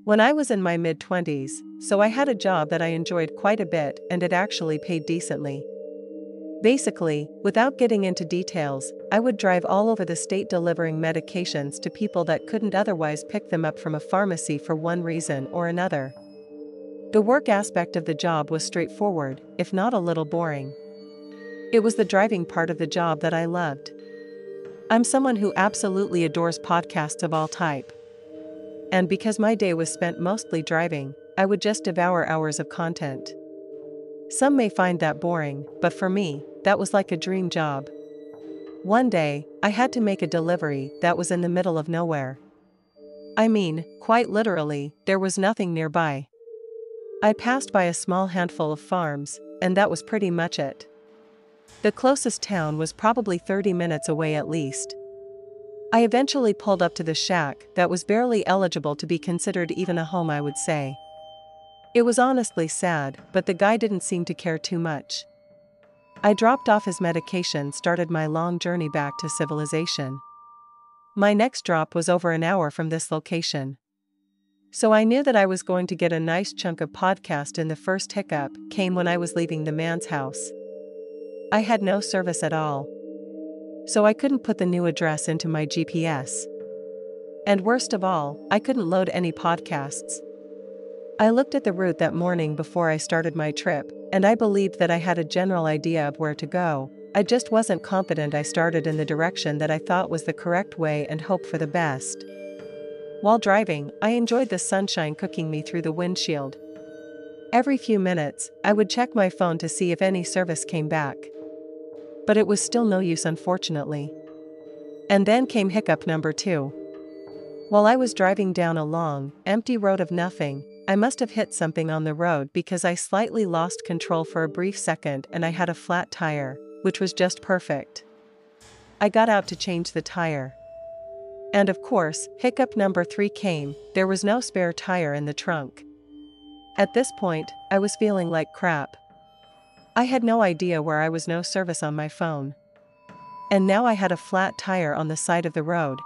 When I was in my mid-20s, so I had a job that I enjoyed quite a bit and it actually paid decently. Basically, without getting into details, I would drive all over the state delivering medications to people that couldn't otherwise pick them up from a pharmacy for one reason or another. The work aspect of the job was straightforward, if not a little boring. It was the driving part of the job that I loved. I'm someone who absolutely adores podcasts of all type. And because my day was spent mostly driving, I would just devour hours of content. Some may find that boring, but for me, that was like a dream job. One day, I had to make a delivery that was in the middle of nowhere. I mean, quite literally, there was nothing nearby. I passed by a small handful of farms, and that was pretty much it. The closest town was probably 30 minutes away at least. I eventually pulled up to the shack that was barely eligible to be considered even a home, I would say. It was honestly sad, but the guy didn't seem to care too much. I dropped off his medication, started my long journey back to civilization. My next drop was over an hour from this location. So I knew that I was going to get a nice chunk of podcast, and the first hiccup came when I was leaving the man's house. I had no service at all. So I couldn't put the new address into my GPS. And worst of all, I couldn't load any podcasts. I looked at the route that morning before I started my trip, and I believed that I had a general idea of where to go. I just wasn't confident I started in the direction that I thought was the correct way and hoped for the best. While driving, I enjoyed the sunshine cooking me through the windshield. Every few minutes, I would check my phone to see if any service came back. But it was still no use, unfortunately. And then came hiccup number 2. While I was driving down a long, empty road of nothing, I must have hit something on the road because I slightly lost control for a brief second and I had a flat tire, which was just perfect. I got out to change the tire. And of course, hiccup number 3 came. There was no spare tire in the trunk. At this point, I was feeling like crap. I had no idea where I was, no service on my phone. And now I had a flat tire on the side of the road.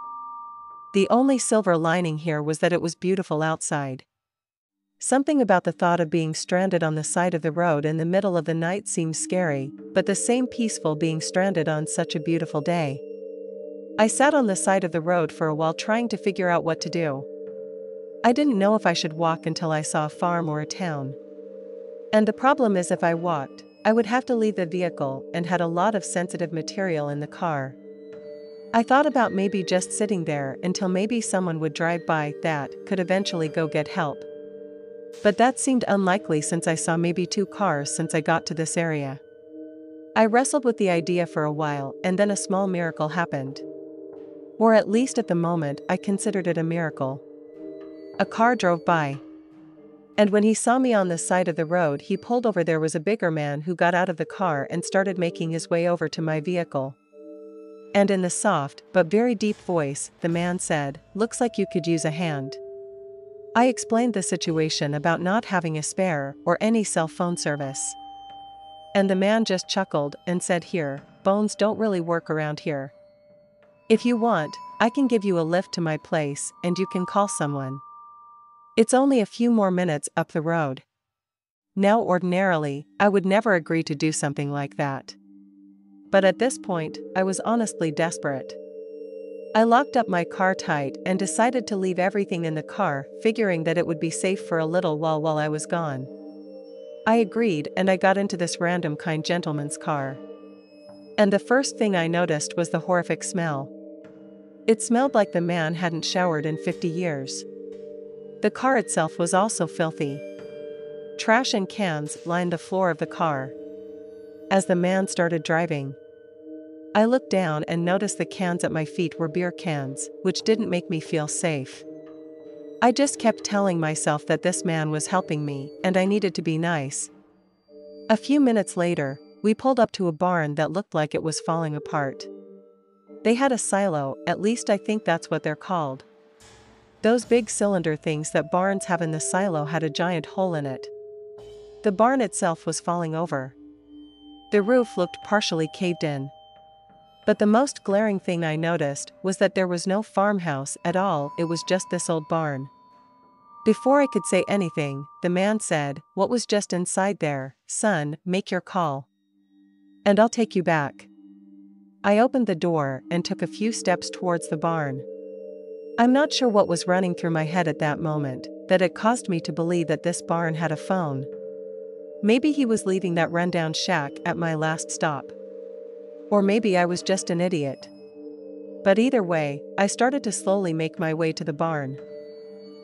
The only silver lining here was that it was beautiful outside. Something about the thought of being stranded on the side of the road in the middle of the night seemed scary, but the same peaceful being stranded on such a beautiful day. I sat on the side of the road for a while trying to figure out what to do. I didn't know if I should walk until I saw a farm or a town. And the problem is, if I walked, I would have to leave the vehicle and had a lot of sensitive material in the car. I thought about maybe just sitting there until maybe someone would drive by that could eventually go get help. But that seemed unlikely since I saw maybe 2 cars since I got to this area. I wrestled with the idea for a while, and then a small miracle happened. Or at least at the moment, I considered it a miracle. A car drove by. And when he saw me on the side of the road, he pulled over. There was a bigger man who got out of the car and started making his way over to my vehicle. And in the soft, but very deep voice, the man said, "Looks like you could use a hand." I explained the situation about not having a spare or any cell phone service. And the man just chuckled and said, "Here, phones don't really work around here. If you want, I can give you a lift to my place and you can call someone. It's only a few more minutes up the road." Now, ordinarily, I would never agree to do something like that. But at this point, I was honestly desperate. I locked up my car tight and decided to leave everything in the car, figuring that it would be safe for a little while I was gone. I agreed, and I got into this random kind gentleman's car. And the first thing I noticed was the horrific smell. It smelled like the man hadn't showered in 50 years. The car itself was also filthy. Trash and cans lined the floor of the car. As the man started driving, I looked down and noticed the cans at my feet were beer cans, which didn't make me feel safe. I just kept telling myself that this man was helping me and I needed to be nice. A few minutes later, we pulled up to a barn that looked like it was falling apart. They had a silo, at least I think that's what they're called. Those big cylinder things that barns have in the silo had a giant hole in it. The barn itself was falling over. The roof looked partially caved in. But the most glaring thing I noticed was that there was no farmhouse at all, it was just this old barn. Before I could say anything, the man said, "What was just inside there, son? Make your call. And I'll take you back." I opened the door and took a few steps towards the barn. I'm not sure what was running through my head at that moment, that it caused me to believe that this barn had a phone. Maybe he was leaving that rundown shack at my last stop. Or maybe I was just an idiot. But either way, I started to slowly make my way to the barn.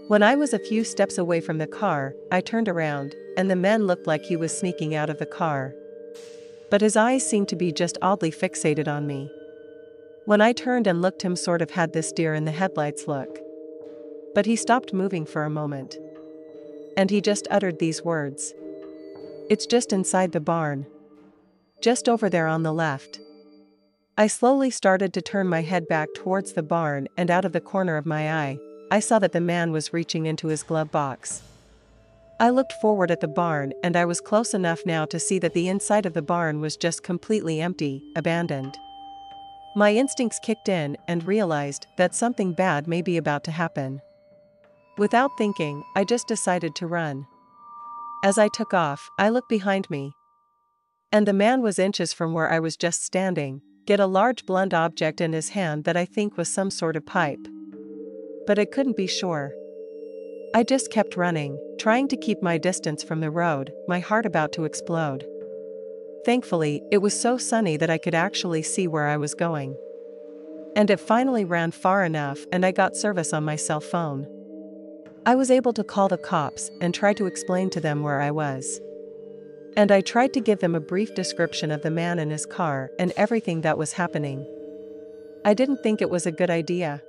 When I was a few steps away from the car, I turned around, and the man looked like he was sneaking out of the car. But his eyes seemed to be just oddly fixated on me. When I turned and looked, him sort of had this deer in the headlights look. But he stopped moving for a moment. And he just uttered these words. "It's just inside the barn. Just over there on the left." I slowly started to turn my head back towards the barn, and out of the corner of my eye, I saw that the man was reaching into his glove box. I looked forward at the barn, and I was close enough now to see that the inside of the barn was just completely empty, abandoned. My instincts kicked in and realized that something bad may be about to happen. Without thinking, I just decided to run. As I took off, I looked behind me. And the man was inches from where I was just standing, get a large blunt object in his hand that I think was some sort of pipe. But I couldn't be sure. I just kept running, trying to keep my distance from the road, my heart about to explode. Thankfully, it was so sunny that I could actually see where I was going. And it finally ran far enough, and I got service on my cell phone. I was able to call the cops and try to explain to them where I was. And I tried to give them a brief description of the man in his car and everything that was happening. I didn't think it was a good idea.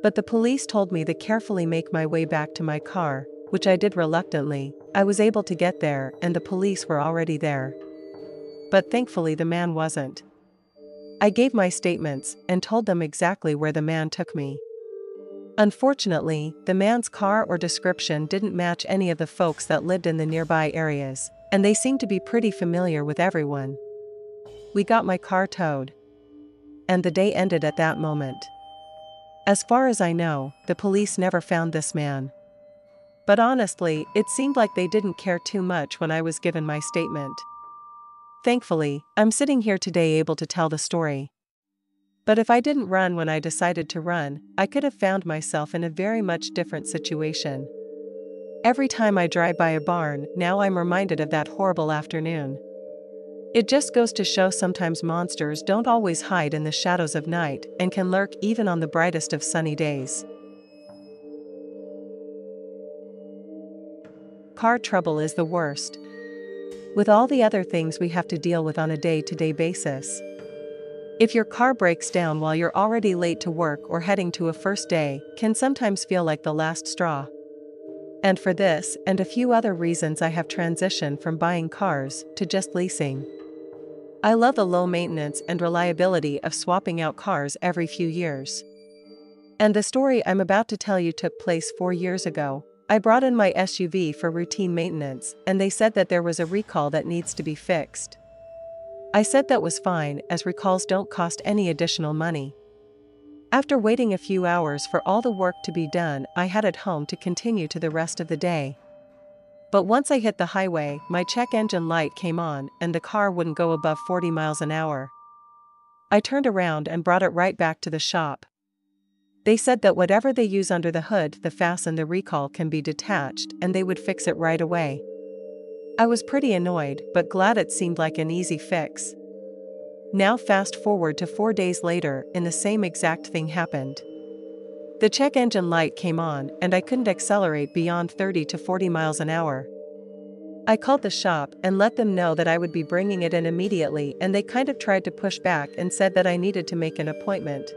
But the police told me to carefully make my way back to my car, which I did reluctantly. I was able to get there, and the police were already there. But thankfully the man wasn't. I gave my statements and told them exactly where the man took me. Unfortunately, the man's car or description didn't match any of the folks that lived in the nearby areas, and they seemed to be pretty familiar with everyone. We got my car towed. And the day ended at that moment. As far as I know, the police never found this man. But honestly, it seemed like they didn't care too much when I was given my statement. Thankfully, I'm sitting here today able to tell the story. But if I didn't run when I decided to run, I could have found myself in a very much different situation. Every time I drive by a barn, now I'm reminded of that horrible afternoon. It just goes to show sometimes monsters don't always hide in the shadows of night and can lurk even on the brightest of sunny days. Car trouble is the worst. With all the other things we have to deal with on a day-to-day basis. If your car breaks down while you're already late to work or heading to a first day, can sometimes feel like the last straw. And for this and a few other reasons, I have transitioned from buying cars to just leasing. I love the low maintenance and reliability of swapping out cars every few years. And the story I'm about to tell you took place 4 years ago. I brought in my SUV for routine maintenance, and they said that there was a recall that needs to be fixed. I said that was fine, as recalls don't cost any additional money. After waiting a few hours for all the work to be done, I headed home to continue to the rest of the day. But once I hit the highway, my check engine light came on, and the car wouldn't go above 40 miles an hour. I turned around and brought it right back to the shop. They said that whatever they use under the hood to fasten the recall can be detached, and they would fix it right away. I was pretty annoyed, but glad it seemed like an easy fix. Now fast forward to 4 days later, and the same exact thing happened. The check engine light came on, and I couldn't accelerate beyond 30 to 40 miles an hour. I called the shop and let them know that I would be bringing it in immediately, and they kind of tried to push back and said that I needed to make an appointment.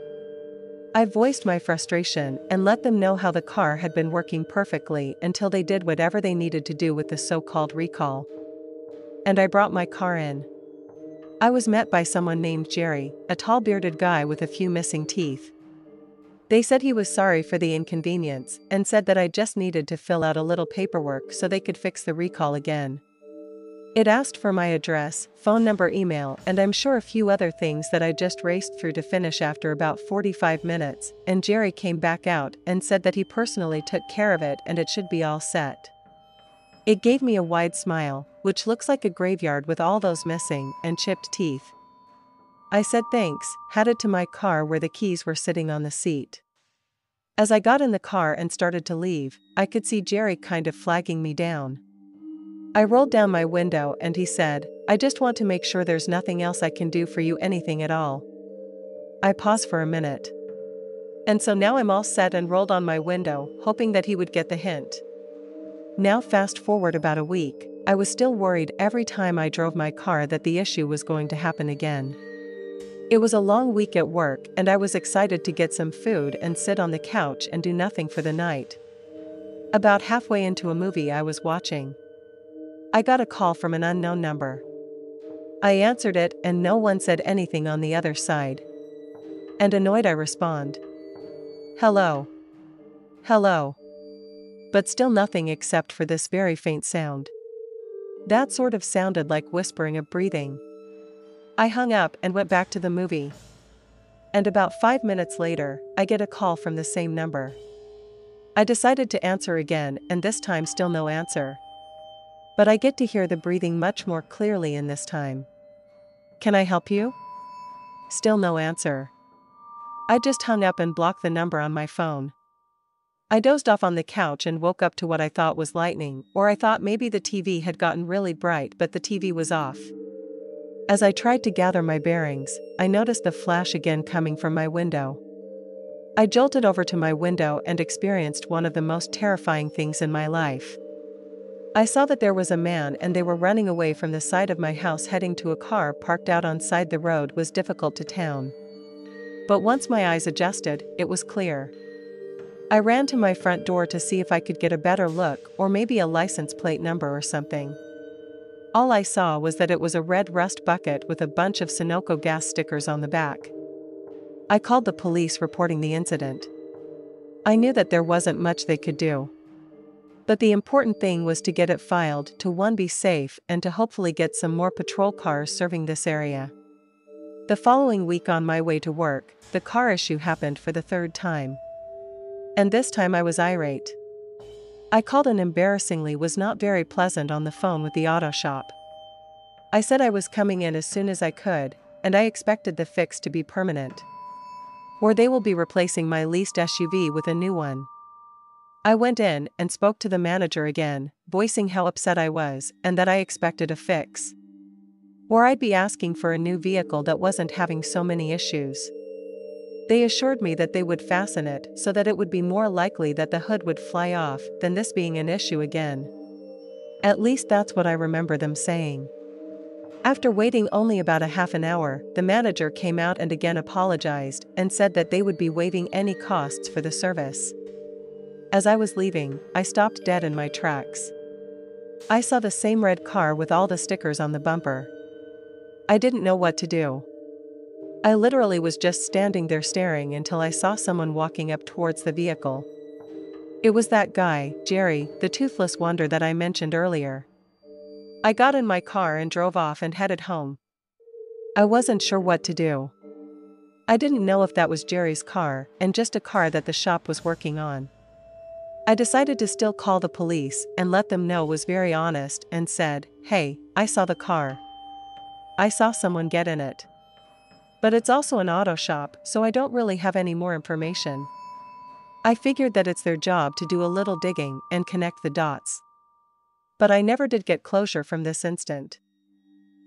I voiced my frustration and let them know how the car had been working perfectly until they did whatever they needed to do with the so-called recall. And I brought my car in. I was met by someone named Jerry, a tall bearded guy with a few missing teeth. They said he was sorry for the inconvenience and said that I just needed to fill out a little paperwork so they could fix the recall again. It asked for my address, phone number, email, and I'm sure a few other things that I just raced through to finish after about 45 minutes, and Jerry came back out and said that he personally took care of it and it should be all set. It gave me a wide smile, which looks like a graveyard with all those missing and chipped teeth. I said thanks, headed to my car where the keys were sitting on the seat. As I got in the car and started to leave, I could see Jerry kind of flagging me down. I rolled down my window and he said, "I just want to make sure there's nothing else I can do for you, anything at all." I paused for a minute. And so now I'm all set and rolled on my window, hoping that he would get the hint. Now fast forward about a week, I was still worried every time I drove my car that the issue was going to happen again. It was a long week at work and I was excited to get some food and sit on the couch and do nothing for the night. About halfway into a movie I was watching, I got a call from an unknown number. I answered it and no one said anything on the other side. And annoyed I respond, "Hello. Hello." But still nothing except for this very faint sound. That sort of sounded like whispering of breathing. I hung up and went back to the movie. And about 5 minutes later, I get a call from the same number. I decided to answer again and this time still no answer. But I get to hear the breathing much more clearly in this time. "Can I help you?" Still no answer. I just hung up and blocked the number on my phone. I dozed off on the couch and woke up to what I thought was lightning, or I thought maybe the TV had gotten really bright but the TV was off. As I tried to gather my bearings, I noticed the flash again coming from my window. I jolted over to my window and experienced one of the most terrifying things in my life. I saw that there was a man and they were running away from the side of my house heading to a car parked out on side the road was difficult to town. But once my eyes adjusted, it was clear. I ran to my front door to see if I could get a better look or maybe a license plate number or something. All I saw was that it was a red rust bucket with a bunch of Sunoco gas stickers on the back. I called the police reporting the incident. I knew that there wasn't much they could do. But the important thing was to get it filed to one, be safe, and to hopefully get some more patrol cars serving this area. The following week on my way to work, the car issue happened for the third time. And this time I was irate. I called and embarrassingly was not very pleasant on the phone with the auto shop. I said I was coming in as soon as I could, and I expected the fix to be permanent. Or they will be replacing my leased SUV with a new one. I went in and spoke to the manager again, voicing how upset I was and that I expected a fix. Or I'd be asking for a new vehicle that wasn't having so many issues. They assured me that they would fasten it so that it would be more likely that the hood would fly off than this being an issue again. At least that's what I remember them saying. After waiting only about a half an hour, the manager came out and again apologized and said that they would be waiving any costs for the service. As I was leaving, I stopped dead in my tracks. I saw the same red car with all the stickers on the bumper. I didn't know what to do. I literally was just standing there staring until I saw someone walking up towards the vehicle. It was that guy, Jerry, the toothless wonder that I mentioned earlier. I got in my car and drove off and headed home. I wasn't sure what to do. I didn't know if that was Jerry's car and just a car that the shop was working on. I decided to still call the police and let them know, was very honest and said, "Hey, I saw the car. I saw someone get in it. But it's also an auto shop, so I don't really have any more information." I figured that it's their job to do a little digging and connect the dots. But I never did get closure from this incident.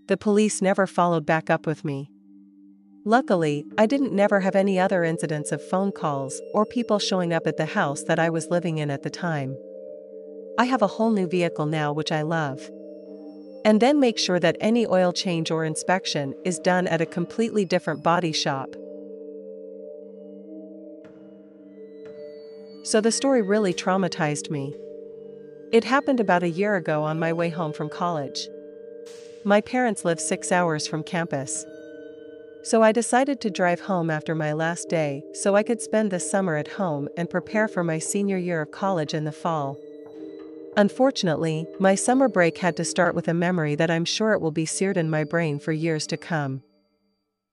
The police never followed back up with me. Luckily, I didn't never have any other incidents of phone calls or people showing up at the house that I was living in at the time. I have a whole new vehicle now, which I love. And then make sure that any oil change or inspection is done at a completely different body shop. So the story really traumatized me. It happened about a year ago on my way home from college. My parents live 6 hours from campus. So I decided to drive home after my last day so I could spend the summer at home and prepare for my senior year of college in the fall. Unfortunately, my summer break had to start with a memory that I'm sure it will be seared in my brain for years to come.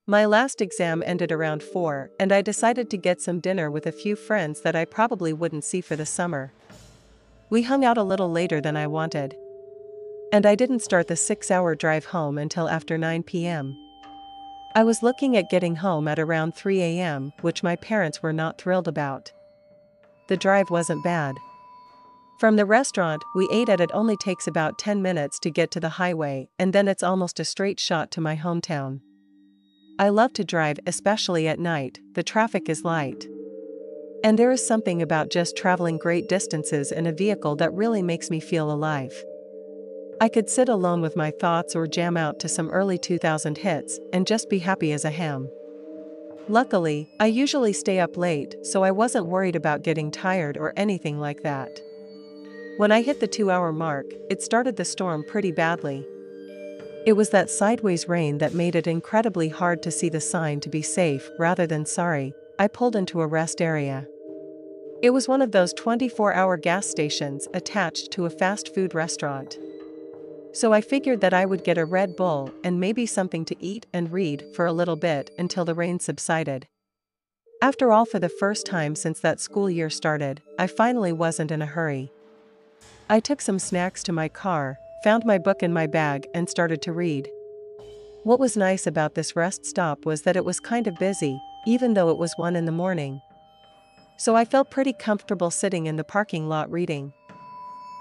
My last exam ended around 4, and I decided to get some dinner with a few friends that I probably wouldn't see for the summer. We hung out a little later than I wanted. And I didn't start the 6-hour drive home until after 9 p.m. I was looking at getting home at around 3 a.m., which my parents were not thrilled about. The drive wasn't bad. From the restaurant we ate at, it only takes about 10 minutes to get to the highway, and then it's almost a straight shot to my hometown. I love to drive, especially at night. The traffic is light. And there is something about just traveling great distances in a vehicle that really makes me feel alive. I could sit alone with my thoughts or jam out to some early 2000 hits and just be happy as a ham. Luckily, I usually stay up late, so I wasn't worried about getting tired or anything like that. When I hit the 2-hour mark, it started the storm pretty badly. It was that sideways rain that made it incredibly hard to see the sign to be safe rather than sorry. I pulled into a rest area. It was one of those 24-hour gas stations attached to a fast food restaurant. So I figured that I would get a Red Bull and maybe something to eat and read for a little bit until the rain subsided. After all, for the first time since that school year started, I finally wasn't in a hurry. I took some snacks to my car, found my book in my bag, and started to read. What was nice about this rest stop was that it was kind of busy, even though it was 1 in the morning. So I felt pretty comfortable sitting in the parking lot reading.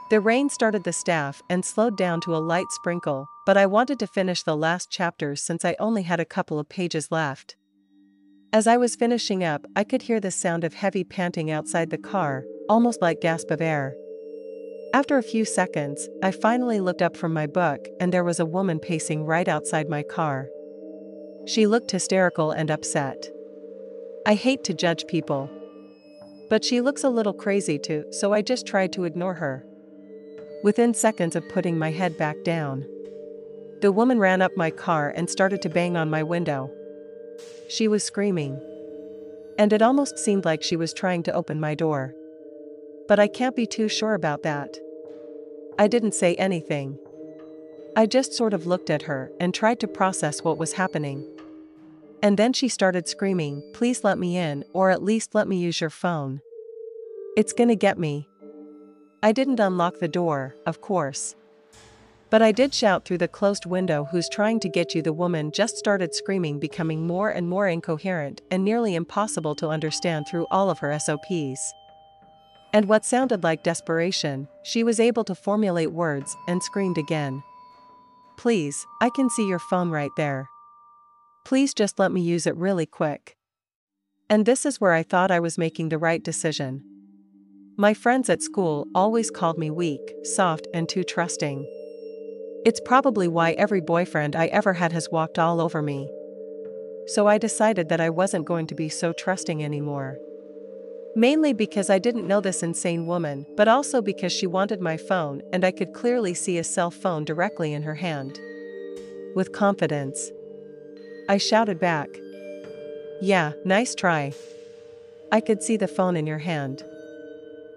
The rain started the staff and slowed down to a light sprinkle, but I wanted to finish the last chapters since I only had a couple of pages left. As I was finishing up, I could hear the sound of heavy panting outside the car, almost like gasp of air. After a few seconds, I finally looked up from my book, and there was a woman pacing right outside my car. She looked hysterical and upset. I hate to judge people, but she looks a little crazy too, so I just tried to ignore her. Within seconds of putting my head back down, the woman ran up my car and started to bang on my window. She was screaming, and it almost seemed like she was trying to open my door. But I can't be too sure about that. I didn't say anything. I just sort of looked at her and tried to process what was happening. And then she started screaming, "Please let me in, or at least let me use your phone. It's gonna get me." I didn't unlock the door, of course. But I did shout through the closed window, "Who's trying to get you?" The woman just started screaming, becoming more and more incoherent and nearly impossible to understand through all of her SOPs. And what sounded like desperation, she was able to formulate words and screamed again. "Please, I can see your phone right there. Please just let me use it really quick." And this is where I thought I was making the right decision. My friends at school always called me weak, soft, and too trusting. It's probably why every boyfriend I ever had has walked all over me. So I decided that I wasn't going to be so trusting anymore. Mainly because I didn't know this insane woman, but also because she wanted my phone, and I could clearly see a cell phone directly in her hand. With confidence, I shouted back, "Yeah, nice try. I could see the phone in your hand.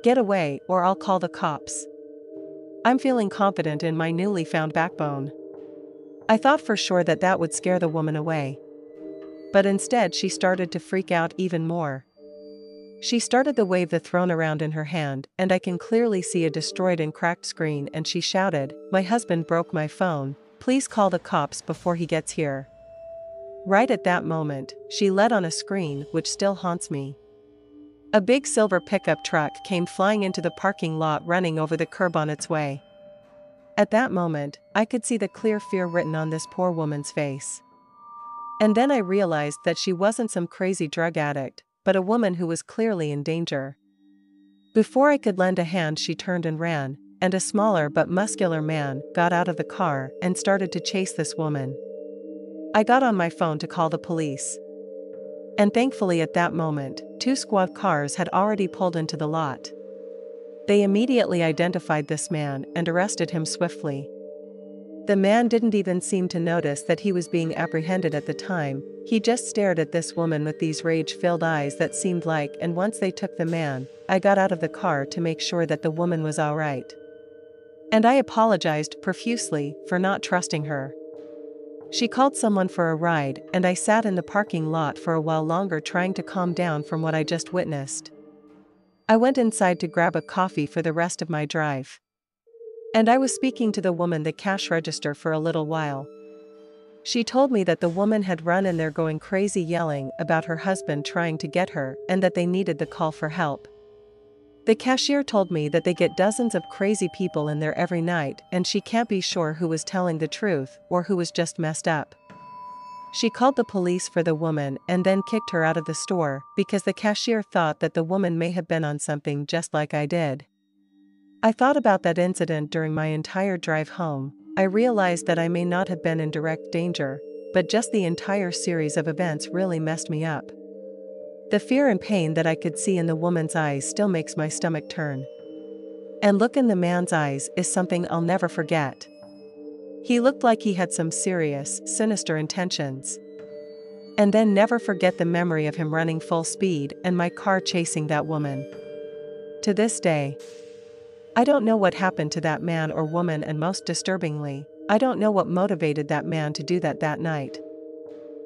Get away, or I'll call the cops." I'm feeling confident in my newly found backbone. I thought for sure that that would scare the woman away. But instead she started to freak out even more. She started to wave the phone around in her hand, and I can clearly see a destroyed and cracked screen, and she shouted, "My husband broke my phone. Please call the cops before he gets here." Right at that moment, she let on a screen which still haunts me. A big silver pickup truck came flying into the parking lot, running over the curb on its way. At that moment, I could see the clear fear written on this poor woman's face. And then I realized that she wasn't some crazy drug addict, but a woman who was clearly in danger. Before I could lend a hand, she turned and ran, and a smaller but muscular man got out of the car and started to chase this woman. I got on my phone to call the police. And thankfully at that moment, 2 squad cars had already pulled into the lot. They immediately identified this man and arrested him swiftly. The man didn't even seem to notice that he was being apprehended at the time. He just stared at this woman with these rage-filled eyes that seemed like, and once they took the man, I got out of the car to make sure that the woman was all right. And I apologized profusely for not trusting her. She called someone for a ride, and I sat in the parking lot for a while longer trying to calm down from what I just witnessed. I went inside to grab a coffee for the rest of my drive. And I was speaking to the woman at the cash register for a little while. She told me that the woman had run in there going crazy yelling about her husband trying to get her and that they needed the call for help. The cashier told me that they get dozens of crazy people in there every night and she can't be sure who was telling the truth or who was just messed up. She called the police for the woman and then kicked her out of the store because the cashier thought that the woman may have been on something just like I did. I thought about that incident during my entire drive home. I realized that I may not have been in direct danger, but just the entire series of events really messed me up. The fear and pain that I could see in the woman's eyes still makes my stomach turn. And look in the man's eyes is something I'll never forget. He looked like he had some serious, sinister intentions. And then never forget the memory of him running full speed and my car chasing that woman. To this day, I don't know what happened to that man or woman, and most disturbingly, I don't know what motivated that man to do that night.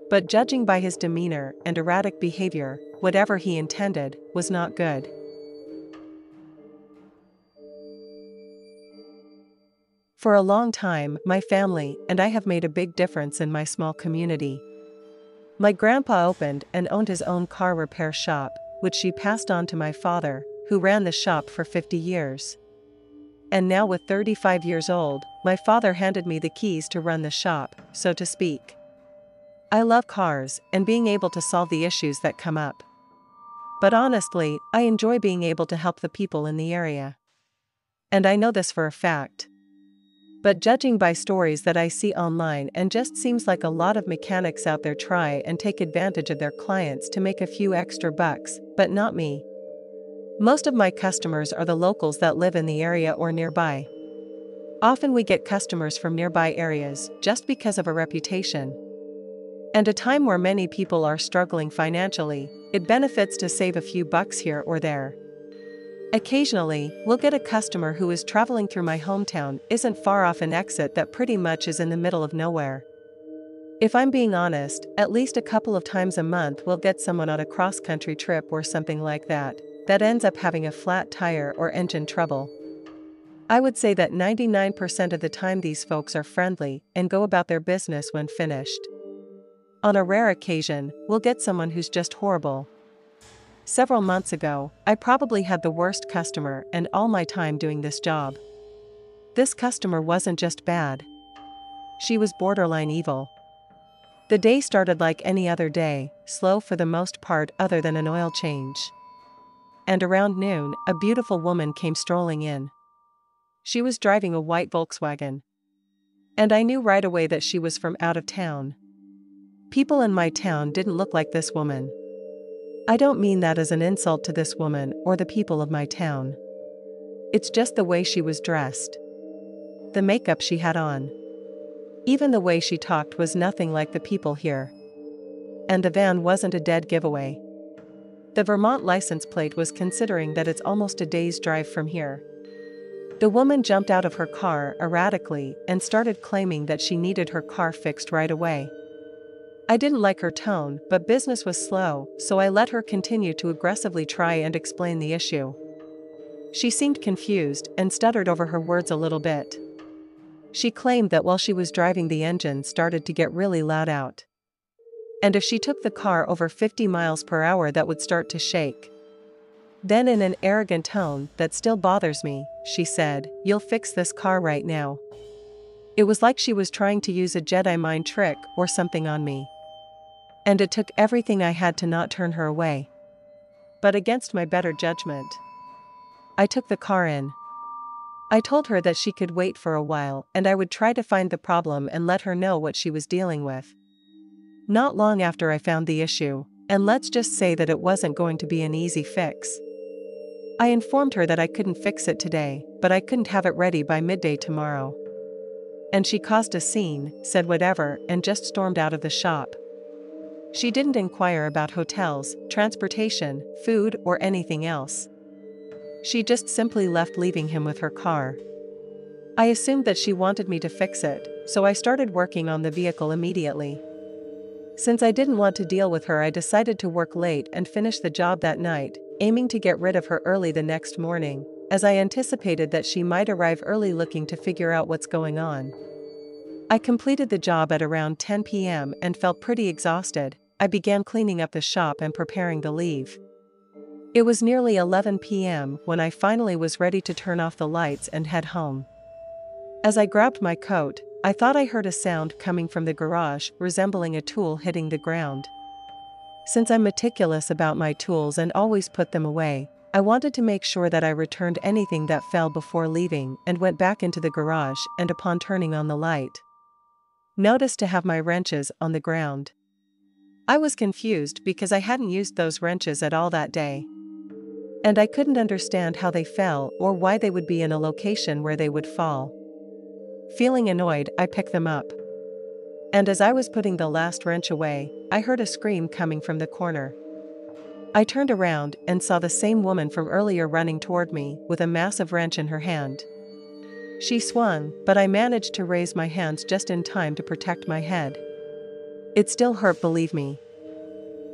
But judging by his demeanor and erratic behavior, whatever he intended was not good. For a long time, my family and I have made a big difference in my small community. My grandpa opened and owned his own car repair shop, which she passed on to my father, who ran the shop for 50 years. And now with 35 years old, my father handed me the keys to run the shop, so to speak. I love cars and being able to solve the issues that come up. But honestly, I enjoy being able to help the people in the area. And I know this for a fact. But judging by stories that I see online, and just seems like a lot of mechanics out there try and take advantage of their clients to make a few extra bucks, but not me. Most of my customers are the locals that live in the area or nearby. Often we get customers from nearby areas just because of a reputation. And a time where many people are struggling financially, it benefits to save a few bucks here or there. Occasionally, we'll get a customer who is traveling through my hometown, isn't far off an exit that pretty much is in the middle of nowhere. If I'm being honest, at least a couple of times a month we'll get someone on a cross-country trip or something like that ends up having a flat tire or engine trouble. I would say that 99% of the time these folks are friendly and go about their business when finished. On a rare occasion, we'll get someone who's just horrible. Several months ago, I probably had the worst customer in all my time doing this job. This customer wasn't just bad. She was borderline evil. The day started like any other day, slow for the most part other than an oil change. And around noon, a beautiful woman came strolling in. She was driving a white Volkswagen. And I knew right away that she was from out of town. People in my town didn't look like this woman. I don't mean that as an insult to this woman or the people of my town. It's just the way she was dressed. The makeup she had on. Even the way she talked was nothing like the people here. And the van wasn't a dead giveaway. The Vermont license plate was, considering that it's almost a day's drive from here. The woman jumped out of her car erratically and started claiming that she needed her car fixed right away. I didn't like her tone, but business was slow, so I let her continue to aggressively try and explain the issue. She seemed confused and stuttered over her words a little bit. She claimed that while she was driving, the engine started to get really loud out. And if she took the car over 50 miles per hour, that would start to shake. Then, in an arrogant tone that still bothers me, she said, "You'll fix this car right now." It was like she was trying to use a Jedi mind trick or something on me. And it took everything I had to not turn her away. But against my better judgment, I took the car in. I told her that she could wait for a while and I would try to find the problem and let her know what she was dealing with. Not long after I found the issue, and let's just say that it wasn't going to be an easy fix. I informed her that I couldn't fix it today, but I couldn't have it ready by midday tomorrow. And she caused a scene, said whatever, and just stormed out of the shop. She didn't inquire about hotels, transportation, food, or anything else. She just simply left, leaving him with her car. I assumed that she wanted me to fix it, so I started working on the vehicle immediately. Since I didn't want to deal with her, I decided to work late and finish the job that night, aiming to get rid of her early the next morning, as I anticipated that she might arrive early looking to figure out what's going on. I completed the job at around 10 p.m. and felt pretty exhausted. I began cleaning up the shop and preparing to leave. It was nearly 11 p.m. when I finally was ready to turn off the lights and head home. As I grabbed my coat, I thought I heard a sound coming from the garage, resembling a tool hitting the ground. Since I'm meticulous about my tools and always put them away, I wanted to make sure that I returned anything that fell before leaving and went back into the garage, and upon turning on the light, noticed to have my wrenches on the ground. I was confused because I hadn't used those wrenches at all that day. And I couldn't understand how they fell or why they would be in a location where they would fall. Feeling annoyed, I picked them up. And as I was putting the last wrench away, I heard a scream coming from the corner. I turned around and saw the same woman from earlier running toward me with a massive wrench in her hand. She swung, but I managed to raise my hands just in time to protect my head. It still hurt, believe me.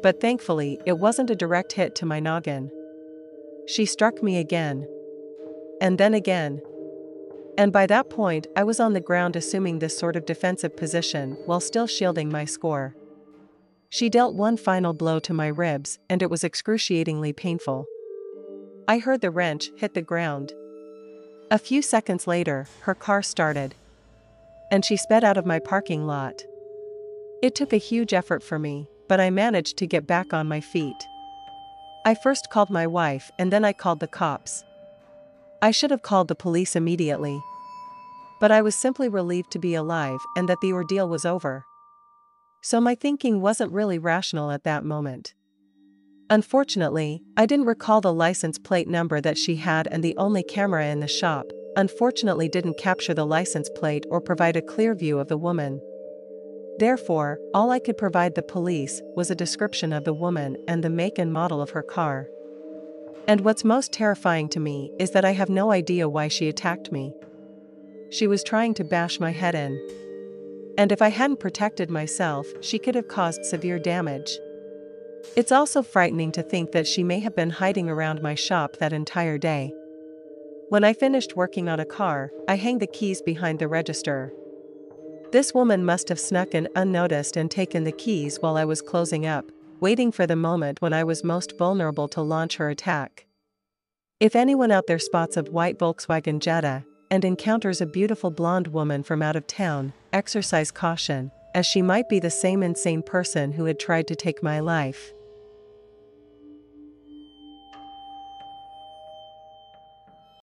But thankfully, it wasn't a direct hit to my noggin. She struck me again. And then again. And by that point, I was on the ground assuming this sort of defensive position while still shielding my score. She dealt one final blow to my ribs, and it was excruciatingly painful. I heard the wrench hit the ground. A few seconds later, her car started. And she sped out of my parking lot. It took a huge effort for me, but I managed to get back on my feet. I first called my wife and then I called the cops. I should have called the police immediately. But I was simply relieved to be alive and that the ordeal was over. So my thinking wasn't really rational at that moment. Unfortunately, I didn't recall the license plate number that she had, and the only camera in the shop, unfortunately, didn't capture the license plate or provide a clear view of the woman. Therefore, all I could provide the police was a description of the woman and the make and model of her car. And what's most terrifying to me is that I have no idea why she attacked me. She was trying to bash my head in. And if I hadn't protected myself, she could have caused severe damage. It's also frightening to think that she may have been hiding around my shop that entire day. When I finished working on a car, I hang the keys behind the register. This woman must have snuck in unnoticed and taken the keys while I was closing up, waiting for the moment when I was most vulnerable to launch her attack. If anyone out there spots a white Volkswagen Jetta and encounters a beautiful blonde woman from out of town, exercise caution, as she might be the same insane person who had tried to take my life.